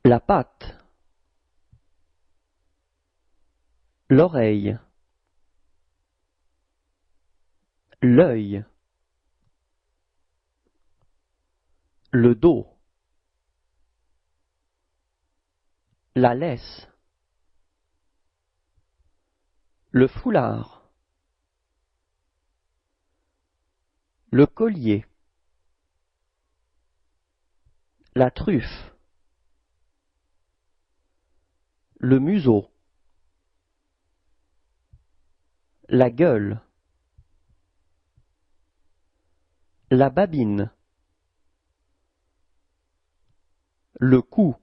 la patte, l'oreille, l'œil, le dos, la laisse, le foulard, le collier, la truffe, le museau, la gueule, la babine, le cou,